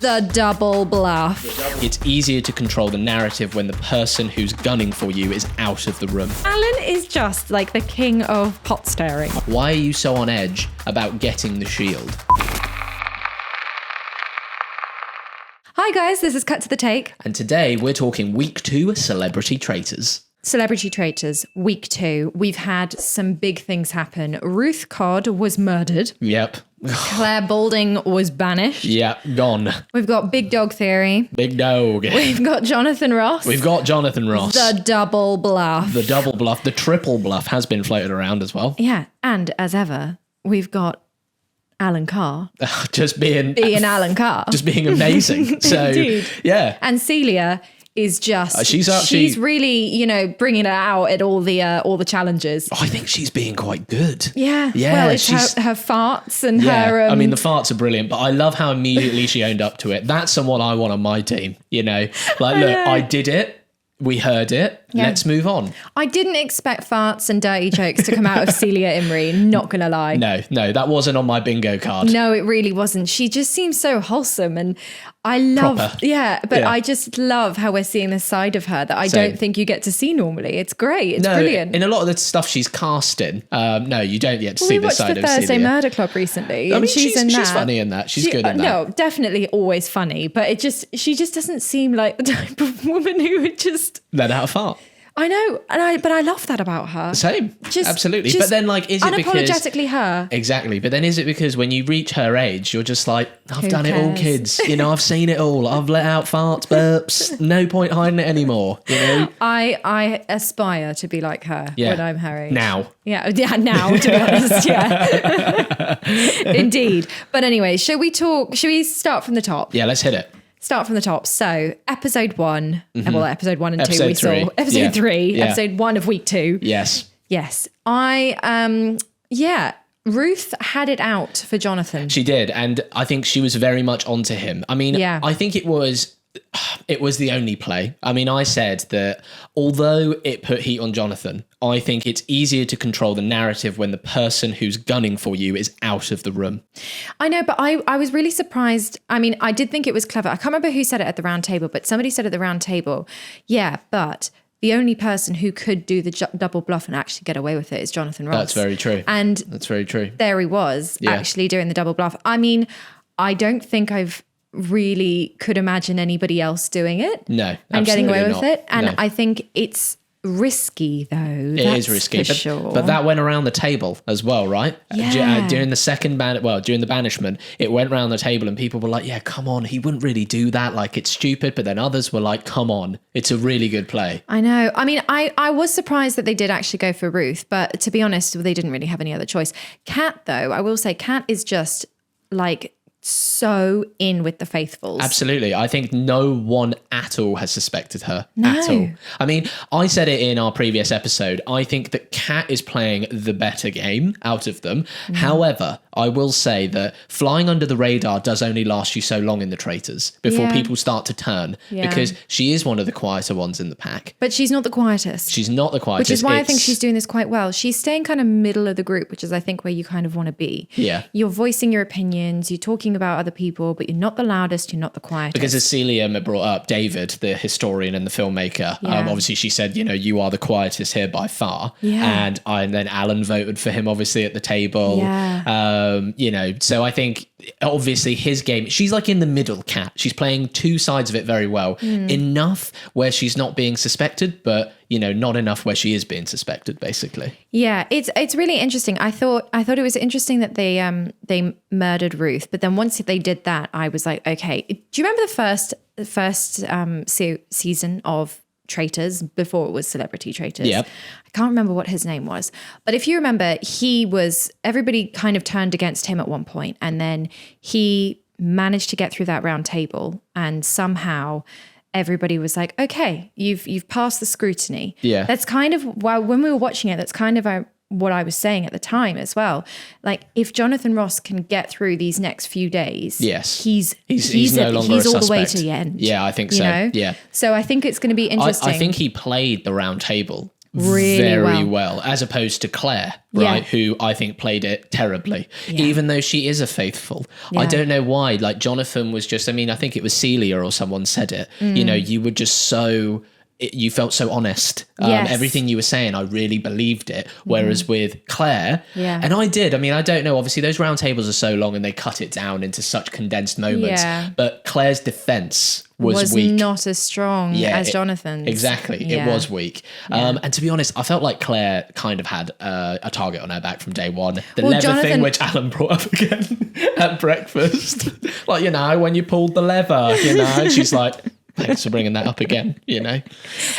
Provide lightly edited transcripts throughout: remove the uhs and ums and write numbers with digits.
The double bluff. It's easier to control the narrative when the person who's gunning for you is out of the room. Alan is just like the king of pot stirring. Why are you so on edge about getting the shield? Hi guys, this is Cut to the Take. And today we're talking week 2 Celebrity Traitors. Celebrity Traitors, week 2. We've had some big things happen. Ruth Codd was murdered. Yep. Clare Balding was banished. Yep, gone. We've got Big Dog Theory. Big dog. We've got Jonathan Ross. We've got Jonathan Ross. The double bluff. The double bluff. The triple bluff has been floated around as well. Yeah, and as ever, we've got Alan Carr. Just being Alan Carr. Just being amazing. So, Indeed. Yeah. And Celia is just she's really, bringing it out at all the challenges. I think she's being quite good. Yeah. Well, it's her farts and her I mean, the farts are brilliant, but I love how immediately she owned up to it. That's someone I want on my team, Like, look, I did it. We heard it. Yeah. Let's move on. I didn't expect farts and dirty jokes to come out of Celia Imrie, not gonna lie. No, that wasn't on my bingo card. No, it really wasn't. She just seems so wholesome, and I love, I just love how we're seeing this side of her that I don't think you get to see normally. It's great. It's brilliant. In a lot of the stuff she's cast in, no, you don't get to see this side of Celia. We watched the Thursday Murder Club recently. I mean, she's funny in that. She's good in that. No, definitely always funny, but she just doesn't seem like the type of woman who would just let out a fart. I know, but I love that about her. Same, absolutely. But then, is it because unapologetically her? Exactly. But then, is it because when you reach her age, you're just like, I've done it all, kids. I've seen it all. I've let out farts, burps. No point hiding it anymore. I aspire to be like her when I'm her age. Now. Yeah. Now, to be honest, yeah. Indeed. But anyway, should we start from the top? Yeah, let's hit it. Start from the top. So, episode 1, episode 1 and 2 we three. saw. Episode 3, episode 1 of week 2. Yes. Ruth had it out for Jonathan. She did, and I think she was very much onto him. I mean, I think it was the only play. I mean, I said that although it put heat on Jonathan, I think it's easier to control the narrative when the person who's gunning for you is out of the room. I know, but I was really surprised. I mean, I did think it was clever. I can't remember who said it at the round table, but somebody said at the round table, but the only person who could do the double bluff and actually get away with it is Jonathan Ross. That's very true. And that's very true. There he was actually doing the double bluff. I mean, I don't think I've really could imagine anybody else doing it. No, and getting away with not. it. And no. I think it's risky though. It is risky, but that went around the table as well, right? Yeah. During the during the banishment, it went around the table and people were like, yeah, come on, he wouldn't really do that. Like, it's stupid. But then others were like, come on, it's a really good play. I know. I mean, I was surprised that they did actually go for Ruth, but to be honest, they didn't really have any other choice. Kat, though, I will say Kat is just like so in with the faithfuls. Absolutely. I think no one at all has suspected her at all. I mean, I said it in our previous episode. I think that Kat is playing the better game out of them. However, I will say that flying under the radar does only last you so long in the Traitors before people start to turn, because she is one of the quieter ones in the pack. But she's not the quietest. She's not the quietest. Which is why I think she's doing this quite well. She's staying kind of middle of the group, which is I think where you kind of want to be. Yeah. You're voicing your opinions, you're talking about other people, but you're not the loudest, you're not the quietest. Because as Celia brought up, David, the historian and the filmmaker, obviously she said, you are the quietest here by far. Yeah. And then Alan voted for him, obviously, at the table. Yeah. So I think obviously his game, she's like in the middle, Kat. She's playing two sides of it very well. Enough where she's not being suspected, but not enough where she is being suspected, basically. Yeah, it's really interesting. I thought it was interesting that they murdered Ruth, but then once they did that, I was like, okay. Do you remember the first season of Traitors before it was Celebrity Traitors? Yep. I can't remember what his name was, but if you remember, everybody kind of turned against him at one point, and then he managed to get through that round table, and somehow everybody was like, okay, you've passed the scrutiny. Yeah. That's kind of when we were watching it, that's kind of what I was saying at the time as well. Like, if Jonathan Ross can get through these next few days, yes, he's no longer he's a all suspect. the way to the end. Yeah, I think so. Yeah. So I think it's going to be interesting. I think he played the round table really very well, as opposed to Claire, right? Who I think played it terribly, even though she is a faithful. I don't know why. Like Jonathan was just, I mean, I think it was Celia or someone said it, you know, you were just so, you felt so honest. Everything you were saying, I really believed it. Whereas with Claire, and I did, I mean, I don't know, obviously those round tables are so long and they cut it down into such condensed moments, but Claire's defense was weak. Not as strong as Jonathan's. Exactly. It was weak. And to be honest, I felt like Claire kind of had a target on her back from day one. The lever thing, which Alan brought up again at breakfast. Like, you know, when you pulled the lever, you know, and she's like, thanks for bringing that up again, you know.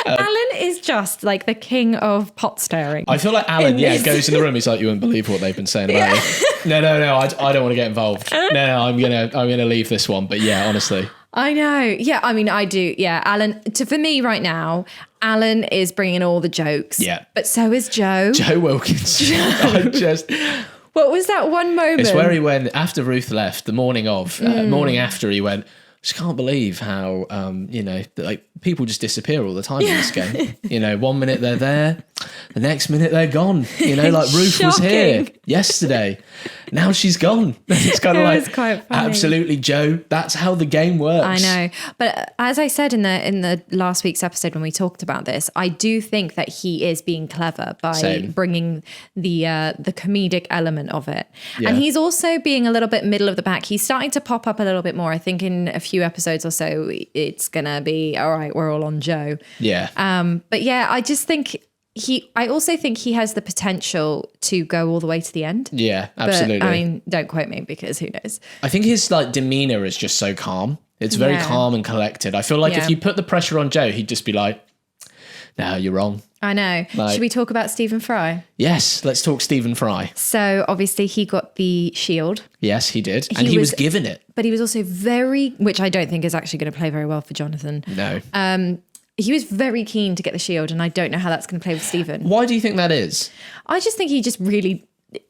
Alan is just like the king of pot stirring. I feel like Alan, goes in the room. He's like, you wouldn't believe what they've been saying about you. No, I don't want to get involved. No, I'm gonna leave this one. But yeah, honestly. I know. Yeah, I mean, I do. Yeah, Alan, for me right now, Alan is bringing all the jokes. Yeah. But so is Joe. Joe Wilkinson. What was that one moment? It's where he went, after Ruth left, the morning of, morning after, he went, just can't believe how, you know, like people just disappear all the time in this game. You know, 1 minute they're there, the next minute they're gone. You know, like Ruth was here yesterday. Now she's gone. It's kind of like, quite funny. Absolutely, Joe. That's how the game works. I know. But as I said in the last week's episode when we talked about this, I do think that he is being clever by bringing the comedic element of it. Yeah. And he's also being a little bit middle of the pack. He's starting to pop up a little bit more. I think in a few episodes or so, it's going to be, all right, we're all on Joe. Yeah. But yeah, I just think I also think he has the potential to go all the way to the end. Yeah, absolutely. But, I mean, don't quote me because who knows? I think his like demeanor is just so calm. It's very calm and collected. I feel like if you put the pressure on Joe, he'd just be like, no, you're wrong. I know. Like, should we talk about Stephen Fry? Yes, let's talk Stephen Fry. So obviously he got the shield. Yes, he did. And he was given it. But he was also which I don't think is actually going to play very well for Jonathan. No. He was very keen to get the shield, and I don't know how that's going to play with Stephen. Why do you think that is? I just think he just really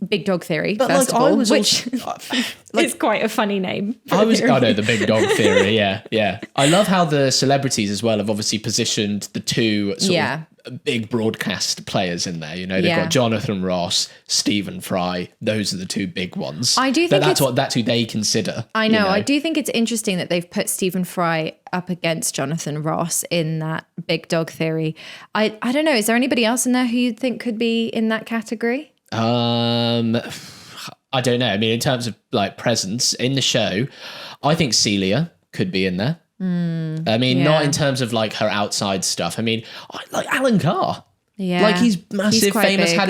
big dog theory. But first of all, which is quite a funny name. I know the big dog theory. Yeah. I love how the celebrities as well have obviously positioned the two sort of big broadcast players in there. You know, they've got Jonathan Ross, Stephen Fry. Those are the two big ones. I do think that's who they consider. I know. I do think it's interesting that they've put Stephen Fry up against Jonathan Ross in that big dog theory. I don't know. Is there anybody else in there who you think could be in that category? I don't know. I mean, in terms of like presence in the show, I think Celia could be in there. I mean, not in terms of like her outside stuff. I mean, like Alan Carr. Yeah, like he's massive, he's famous. Big. Had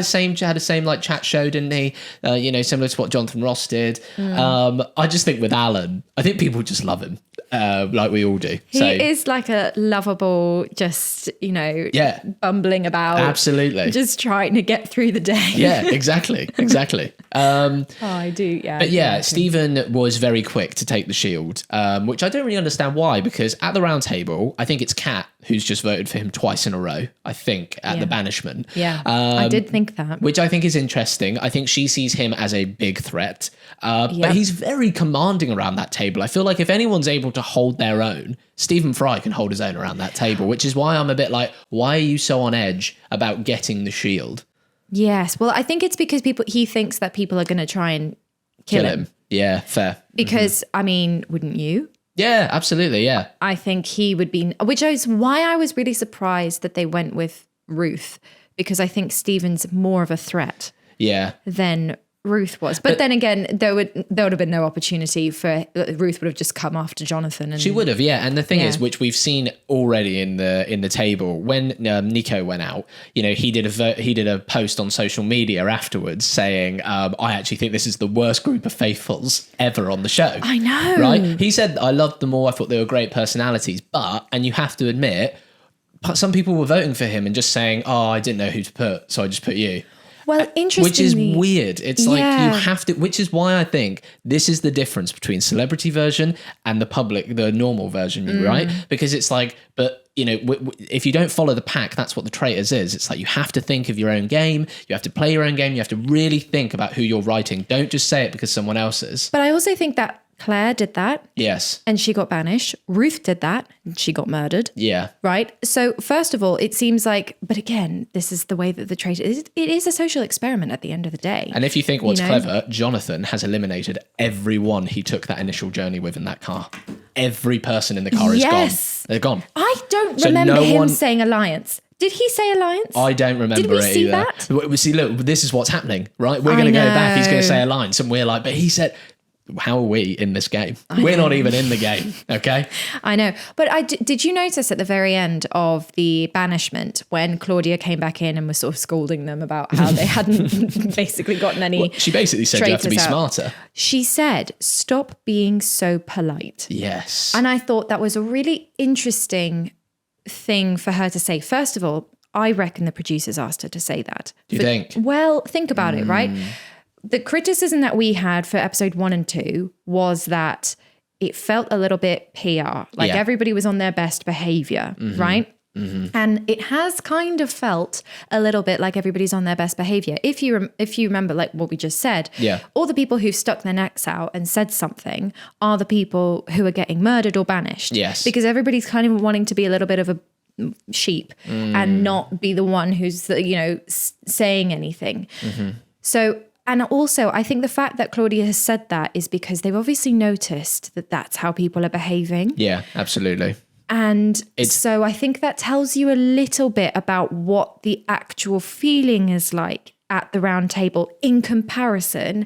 a same like chat show, didn't he? You know, similar to what Jonathan Ross did. I just think with Alan, I think people just love him, like we all do. He is like a lovable, just bumbling about, absolutely, just trying to get through the day. Yeah, exactly. I do. Yeah, but yeah, Stephen was very quick to take the shield, which I don't really understand why. Because at the round table, I think it's Kat who's just voted for him twice in a row. I think at the banishment. Yeah, I did think that. Which I think is interesting. I think she sees him as a big threat. But he's very commanding around that table. I feel like if anyone's able to hold their own, Stephen Fry can hold his own around that table, which is why I'm a bit like, why are you so on edge about getting the shield? Yes. Well, I think it's because he thinks that people are going to try and kill him. Yeah, fair. Because, I mean, wouldn't you? Yeah, absolutely, yeah. I think he would be, which is why I was really surprised that they went with Ruth, because I think Stephen's more of a threat than Ruth was. But then again, there would have been no opportunity for Ruth would have just come after Jonathan. And, she would have, yeah. And the thing is, which we've seen already in the table, when Nico went out, you know, he did a post on social media afterwards saying, I actually think this is the worst group of faithfuls ever on the show. I know. Right? He said, I loved them all. I thought they were great personalities. But, and you have to admit, some people were voting for him and just saying, oh, I didn't know who to put, so I just put you. Well, interestingly, which is weird. It's like you have to, which is why I think this is the difference between celebrity version and the normal version, right? Because it's like, but you know, if you don't follow the pack, that's what the Traitors is. It's like you have to think of your own game. You have to play your own game. You have to really think about who you're writing. Don't just say it because someone else is. But I also think that Claire did that. Yes. And she got banished. Ruth did that. And she got murdered. Yeah. Right? So first of all, it seems like, but again, this is the way that the traitor is. It is a social experiment at the end of the day. And if you think what's clever, Jonathan has eliminated everyone he took that initial journey with in that car. Every person in the car is gone. They're gone. I don't remember him saying alliance. Did he say alliance? I don't remember Did we see either. that? We see, look, this is what's happening, right? We're going to go back. He's going to say alliance. And we're like, but he said... How are we in this game? We're not even in the game, okay? I know. But did you notice at the very end of the banishment when Claudia came back in and was sort of scolding them about how they hadn't basically gotten any... Well, she basically said you have to be smarter. She said, stop being so polite. Yes. And I thought that was a really interesting thing for her to say. First of all, I reckon the producers asked her to say that. Do you think? Well, think about it, right? The criticism that we had for episode 1 and 2 was that it felt a little bit PR, like everybody was on their best behavior, right? And it has kind of felt a little bit like everybody's on their best behavior. If you remember, like what we just said, all the people who stuck their necks out and said something are the people who are getting murdered or banished. Yes. Because everybody's kind of wanting to be a little bit of a sheep and not be the one who's, saying anything. So... And also, I think the fact that Claudia has said that is because they've obviously noticed that that's how people are behaving. Yeah, absolutely. And so I think that tells you a little bit about what the actual feeling is like at the round table in comparison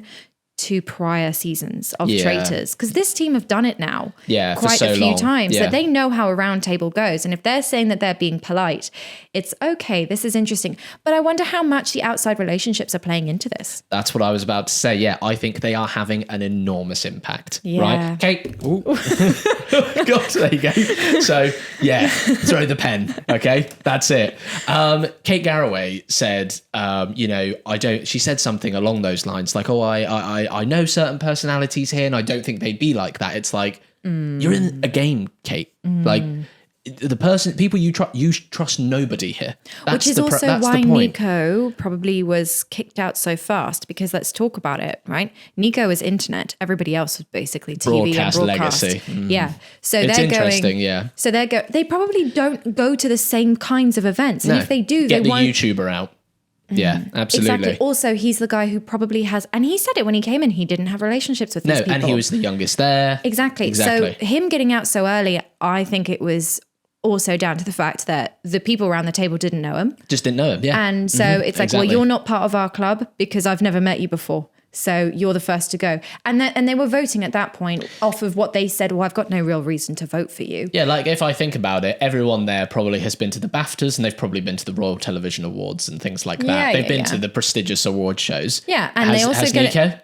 to prior seasons of Traitors. Because this team have done it now quite a few times. So they know how a round table goes. And if they're saying that they're being polite, it's okay, this is interesting. But I wonder how much the outside relationships are playing into this. That's what I was about to say. Yeah, I think they are having an enormous impact. Right? Kate. God, there you go. So, throw the pen. Okay, that's it. Kate Garraway said, she said something along those lines like, I know certain personalities here and I don't think they'd be like that. It's like, you're in a game, Kate. Like, people you trust nobody here. Which is also why Nico probably was kicked out so fast, because let's talk about it, right? Nico is internet. Everybody else was basically TV and broadcast. Legacy. Yeah. So it's they're interesting, yeah. So they probably don't go to the same kinds of events. And if they do, get the YouTuber out. Yeah, absolutely. Exactly. Also, he's the guy who probably has, and he said it when he came in, he didn't have relationships with these people. No, and he was the youngest there. Exactly. So him getting out so early, I think it was also down to the fact that the people around the table didn't know him. Just didn't know him, yeah. And so it's like, well, you're not part of our club because I've never met you before. So you're the first to go. And they were voting at that point off of what they said, well, I've got no real reason to vote for you. Yeah, like if I think about it, everyone there probably has been to the BAFTAs and they've probably been to the Royal Television Awards and things like that. They've been to the prestigious award shows. Yeah, and they also get Nico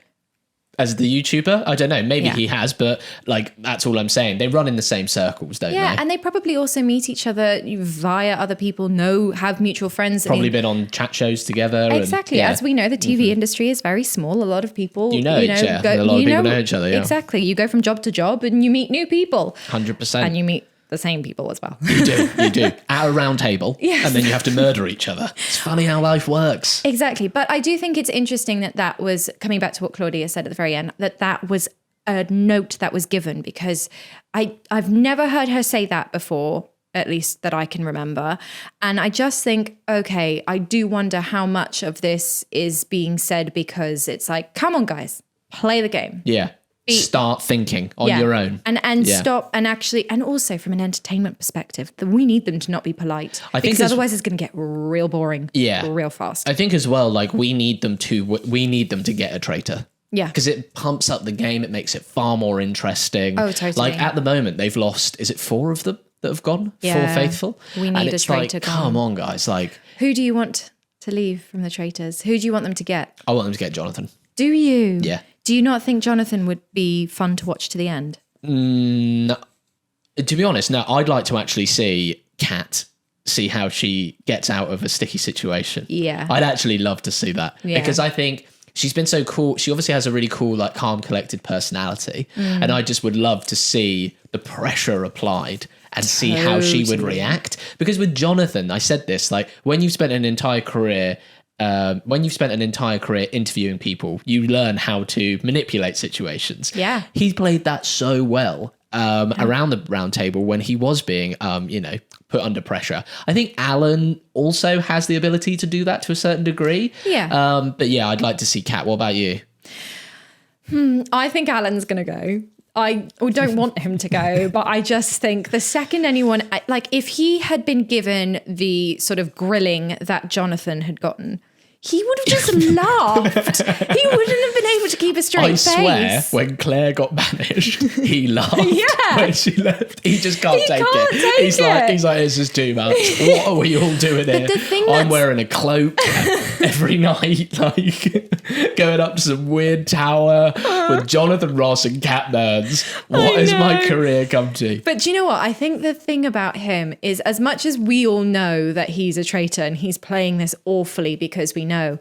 as the YouTuber? I don't know. Maybe he has, but like that's all I'm saying. They run in the same circles, don't they? Yeah, and they probably also meet each other via other people, have mutual friends. Probably been on chat shows together. Exactly. As we know, the TV industry is very small. A lot of people, know each other. A lot of people know each other, yeah. Exactly. You go from job to job and you meet new people. 100%. And you meet the same people as well. You do. At a round table. Yes. And then you have to murder each other. It's funny how life works. Exactly. But I do think it's interesting that was, coming back to what Claudia said at the very end, that was a note that was given, because I've never heard her say that before, at least that I can remember. And I just think, okay, I do wonder how much of this is being said because it's like, come on, guys, play the game. Yeah. Start thinking on your own and stop and actually, and also from an entertainment perspective, we need them to not be polite, because otherwise it's going to get real boring real fast. I think as well, like we need them to get a traitor. Yeah. Because it pumps up the game. It makes it far more interesting. Oh, totally. Like at the moment they've lost, is it 4 of them that have gone? Yeah. 4 faithful? We need a traitor like, gone. Come on, guys. Like, who do you want to leave from the traitors? Who do you want them to get? I want them to get Jonathan. Do you? Yeah. Do you not think Jonathan would be fun to watch to the end? No. To be honest, no. I'd like to actually see Kat, see how she gets out of a sticky situation. Yeah. I'd actually love to see that. Yeah. Because I think she's been so cool. She obviously has a really cool, like calm, collected personality. And I just would love to see the pressure applied and see how she would react. Because with Jonathan, I said this, like when you've spent an entire career when you've spent an entire career interviewing people, you learn how to manipulate situations. Yeah. He played that so well around the round table when he was being, put under pressure. I think Alan also has the ability to do that to a certain degree. Yeah. But yeah, I'd like to see Kat. What about you? I think Alan's going to go. I don't want him to go, but I just think the second anyone, like if he had been given the sort of grilling that Jonathan had gotten, he would have just laughed. He wouldn't have been able to keep a straight face. I swear, when Claire got banished, he laughed. Yeah. When she left, he just can't take it. He's like, this is too much. What are we all doing here? I'm wearing a cloak every night, like going up to some weird tower with Jonathan Ross and Cat Burns. What has my career come to? But do you know what? I think the thing about him is, as much as we all know that he's a traitor and he's playing this awfully because we know,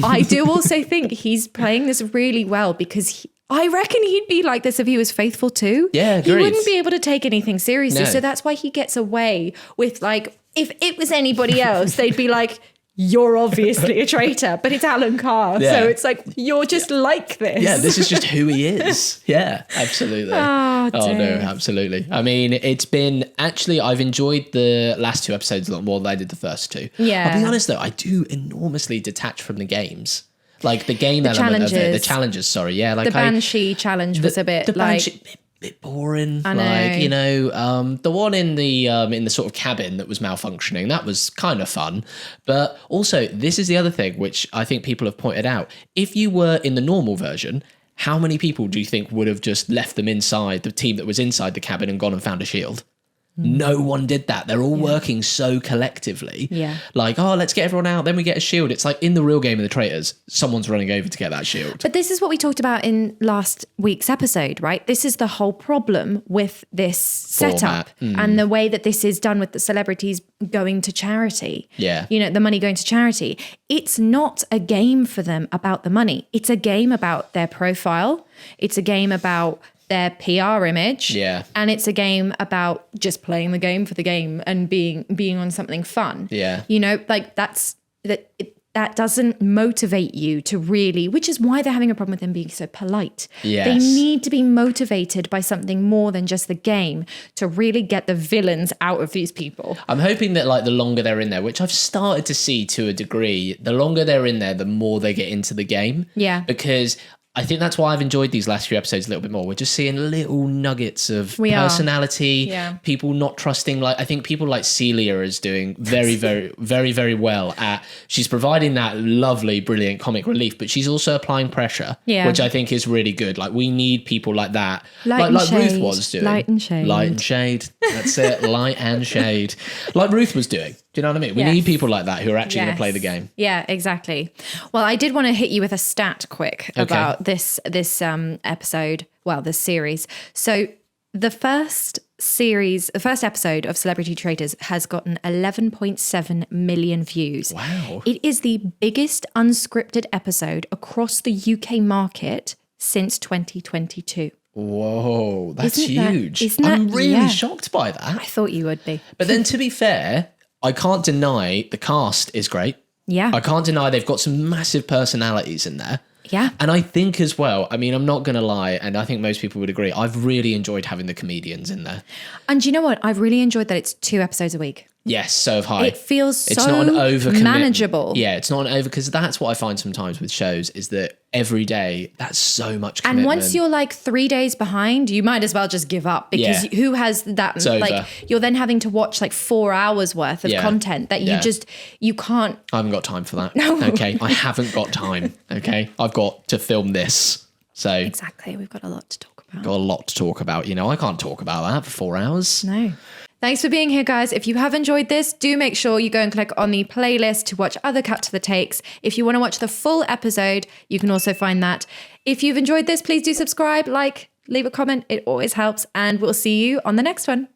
I do also think he's playing this really well because I reckon he'd be like this if he was faithful too. Yeah, agreed. He wouldn't be able to take anything seriously. No. So that's why he gets away with, like, if it was anybody else, they'd be like, you're obviously a traitor, but it's Alan Carr. Yeah. So it's like, you're just like this. Yeah, this is just who he is. Yeah, absolutely. Oh, no, absolutely. I mean, it's been, actually, I've enjoyed the last two episodes a lot more than I did the first two. Yeah. I'll be honest though, I do enormously detach from the games. Like the game element of it. The challenges, sorry. Yeah. Like the Banshee challenge was a bit the like... Banshee, bit boring. I know. Like, the one in the sort of cabin that was malfunctioning, that was kind of fun. But also, this is the other thing which I think people have pointed out. If you were in the normal version, how many people do you think would have just left them inside, the team that was inside the cabin, and gone and found a shield? No one did that. They're all working so collectively. Yeah. Like, oh, let's get everyone out, then we get a shield. It's like in the real game of the Traitors, someone's running over to get that shield. But this is what we talked about in last week's episode, right? This is the whole problem with this setup and the way that this is done with the celebrities going to charity. Yeah. You know, the money going to charity. It's not a game for them about the money. It's a game about their profile. It's a game about their PR image. Yeah. And it's a game about just playing the game for the game and being on something fun. Yeah. You know, like that doesn't motivate you to really, which is why they're having a problem with them being so polite. Yes. They need to be motivated by something more than just the game to really get the villains out of these people. I'm hoping that like the longer they're in there, which I've started to see to a degree, the longer they're in there, the more they get into the game. Yeah. Because I think that's why I've enjoyed these last few episodes a little bit more. We're just seeing little nuggets of personality, people not trusting. Like, I think people like Celia is doing very, very, very, very well at, she's providing that lovely, brilliant comic relief, but she's also applying pressure, which I think is really good. Like, we need people like that. Like Ruth was doing. Light and shade. Light and shade. That's it. Light and shade. Like Ruth was doing. Do you know what I mean? We need people like that who are actually going to play the game. Yeah, exact.ly. Well, I did want to hit you with a stat quick about this episode, well, this series. So the first episode of Celebrity Traitors has gotten 11.7 million views. Wow. It is the biggest unscripted episode across the UK market since 2022. Whoa, that's huge. I'm really shocked by that. I thought you would be. But then to be fair, I can't deny the cast is great. Yeah. I can't deny they've got some massive personalities in there. Yeah. And I think as well, I mean, I'm not going to lie, and I think most people would agree, I've really enjoyed having the comedians in there. And you know what? I've really enjoyed that it's 2 episodes a week. Yes, so have I. It feels it's so not an overcommitment. manageable. Yeah, it's not an over, because that's what I find sometimes with shows is that every day, that's so much commitment. And once you're like 3 days behind, you might as well just give up, because who has that? It's like over. You're then having to watch like 4 hours worth of content that you can't. I haven't got time for that. No. Okay, I haven't got time. Okay, I've got to film this. So exactly, we've got a lot to talk about. Got a lot to talk about. You know, I can't talk about that for 4 hours. No. Thanks for being here, guys. If you have enjoyed this, do make sure you go and click on the playlist to watch other Cut to the Takes. If you want to watch the full episode, you can also find that. If you've enjoyed this, please do subscribe, like, leave a comment. It always helps. And we'll see you on the next one.